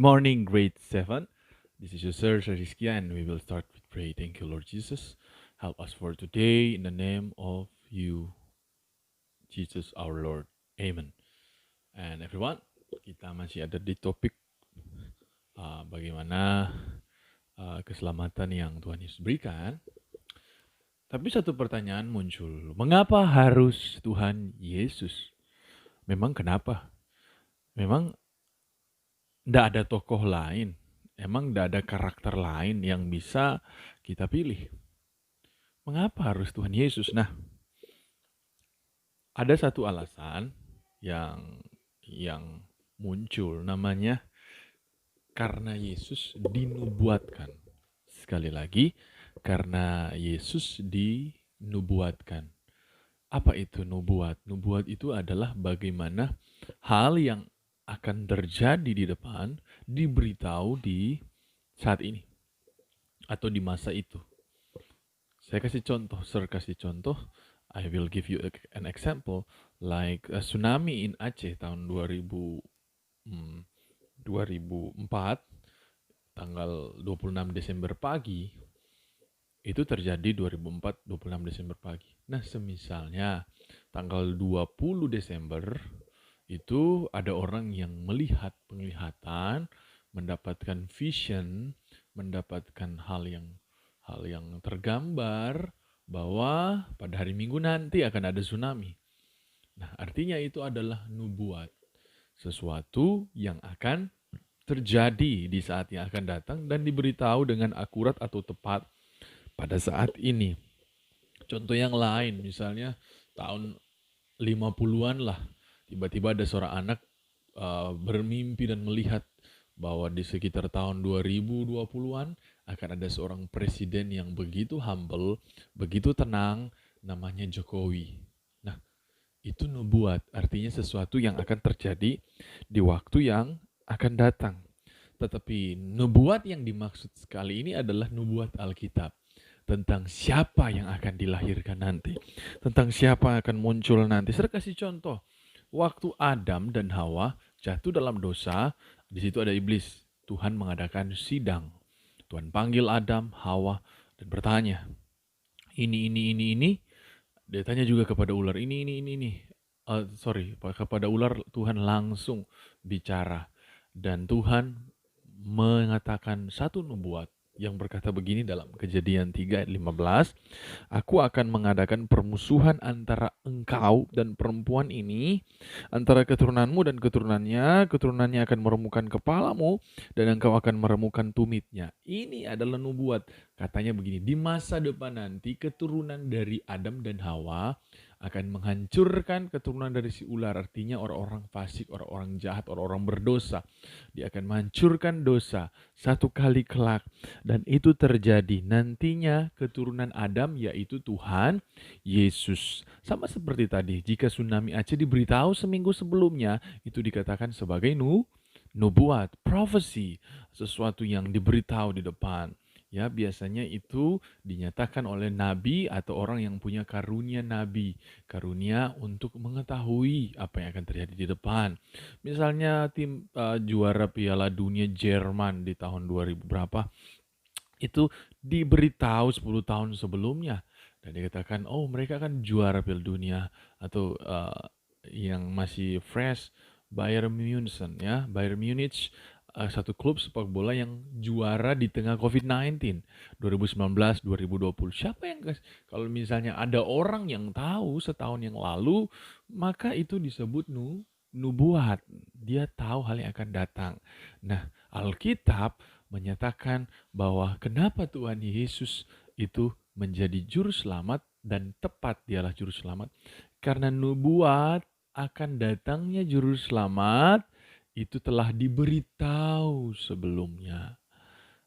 morning, grade 7. This is your sir, Rizkia, and we will start with pray. Thank you, Lord Jesus. Help us for today in the name of you, Jesus our Lord. Amen. And everyone, kita masih ada di topik bagaimana keselamatan yang Tuhan Yesus berikan. Tapi satu pertanyaan muncul, mengapa harus Tuhan Yesus? Memang kenapa? Memang tidak ada tokoh lain, emang tidak ada karakter lain yang bisa kita pilih. Mengapa harus Tuhan Yesus? Nah, ada satu alasan yang muncul, namanya karena Yesus dinubuatkan. Sekali lagi, karena Yesus dinubuatkan. Apa itu nubuat? Nubuat itu adalah bagaimana hal yang akan terjadi di depan diberitahu di saat ini atau di masa itu. Saya kasih contoh, Sir kasih contoh. I will give you an example like a tsunami in Aceh tahun 2004 tanggal 26 Desember pagi. Itu terjadi 2004 26 Desember pagi. Nah, semisalnya tanggal 20 Desember itu ada orang yang melihat penglihatan, mendapatkan vision, mendapatkan hal yang tergambar bahwa pada hari Minggu nanti akan ada tsunami. Nah, artinya itu adalah nubuat. Sesuatu yang akan terjadi di saat yang akan datang dan diberitahu dengan akurat atau tepat pada saat ini. Contoh yang lain, misalnya tahun 50-an lah, tiba-tiba ada seorang anak bermimpi dan melihat bahwa di sekitar tahun 2020-an akan ada seorang presiden yang begitu humble, begitu tenang, namanya Jokowi. Nah, itu nubuat, artinya sesuatu yang akan terjadi di waktu yang akan datang. Tetapi nubuat yang dimaksud sekali ini adalah nubuat Alkitab. Tentang siapa yang akan dilahirkan nanti. Tentang siapa yang akan muncul nanti. Saya kasih contoh. Waktu Adam dan Hawa jatuh dalam dosa, di situ ada iblis. Tuhan mengadakan sidang. Tuhan panggil Adam, Hawa, dan bertanya, ini. Dia tanya juga kepada ular, ini. Kepada ular Tuhan langsung bicara. Dan Tuhan mengatakan satu nubuat yang berkata begini dalam Kejadian 3 ayat 15, aku akan mengadakan permusuhan antara engkau dan perempuan ini, antara keturunanmu dan keturunannya akan meremukkan kepalamu, dan engkau akan meremukkan tumitnya. Ini adalah nubuat. Katanya begini, di masa depan nanti keturunan dari Adam dan Hawa akan menghancurkan keturunan dari si ular. Artinya orang-orang fasik, orang-orang jahat, orang-orang berdosa. Dia akan menghancurkan dosa satu kali kelak. Dan itu terjadi nantinya keturunan Adam, yaitu Tuhan Yesus. Sama seperti tadi, jika tsunami Aceh diberitahu seminggu sebelumnya, itu dikatakan sebagai nubuat, prophecy, sesuatu yang diberitahu di depan. Ya, biasanya itu dinyatakan oleh nabi atau orang yang punya karunia nabi, karunia untuk mengetahui apa yang akan terjadi di depan. Misalnya tim juara Piala Dunia Jerman di tahun 2000 berapa, itu diberitahu 10 tahun sebelumnya dan dikatakan, oh mereka kan juara Piala Dunia, atau yang masih fresh, Bayern Munich, satu klub sepak bola yang juara di tengah COVID-19 2019 2020. Siapa yang kalau misalnya ada orang yang tahu setahun yang lalu, maka itu disebut nubuat. Dia tahu hal yang akan datang. Nah, Alkitab menyatakan bahwa kenapa Tuhan Yesus itu menjadi juru selamat dan tepat dialah juru selamat, karena nubuat akan datangnya juru selamat itu telah diberitahu sebelumnya.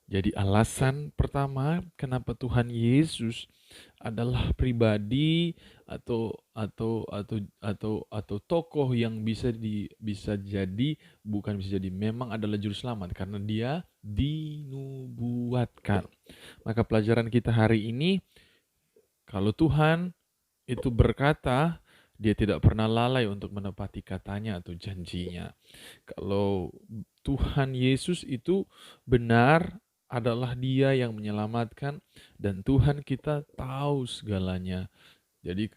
Jadi alasan pertama kenapa Tuhan Yesus adalah pribadi atau tokoh yang bukan bisa jadi, memang adalah juru selamat karena dia dinubuatkan. Maka pelajaran kita hari ini, kalau Tuhan itu berkata, dia tidak pernah lalai untuk menepati katanya atau janjinya. Kalau Tuhan Yesus itu benar, adalah Dia yang menyelamatkan, dan Tuhan kita tahu segalanya. Jadi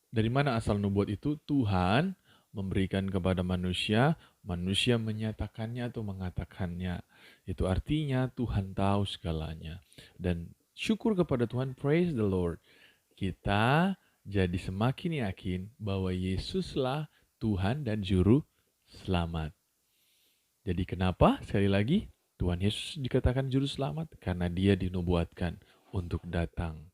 dari mana asal nubuat itu? Tuhan memberikan kepada manusia, manusia menyatakannya atau mengatakannya. Itu artinya Tuhan tahu segalanya. Dan syukur kepada Tuhan, praise the Lord. Kita jadi semakin yakin bahwa Yesuslah Tuhan dan Juru Selamat. Jadi kenapa? Sekali lagi, Tuhan Yesus dikatakan Juru Selamat karena Dia dinubuatkan untuk datang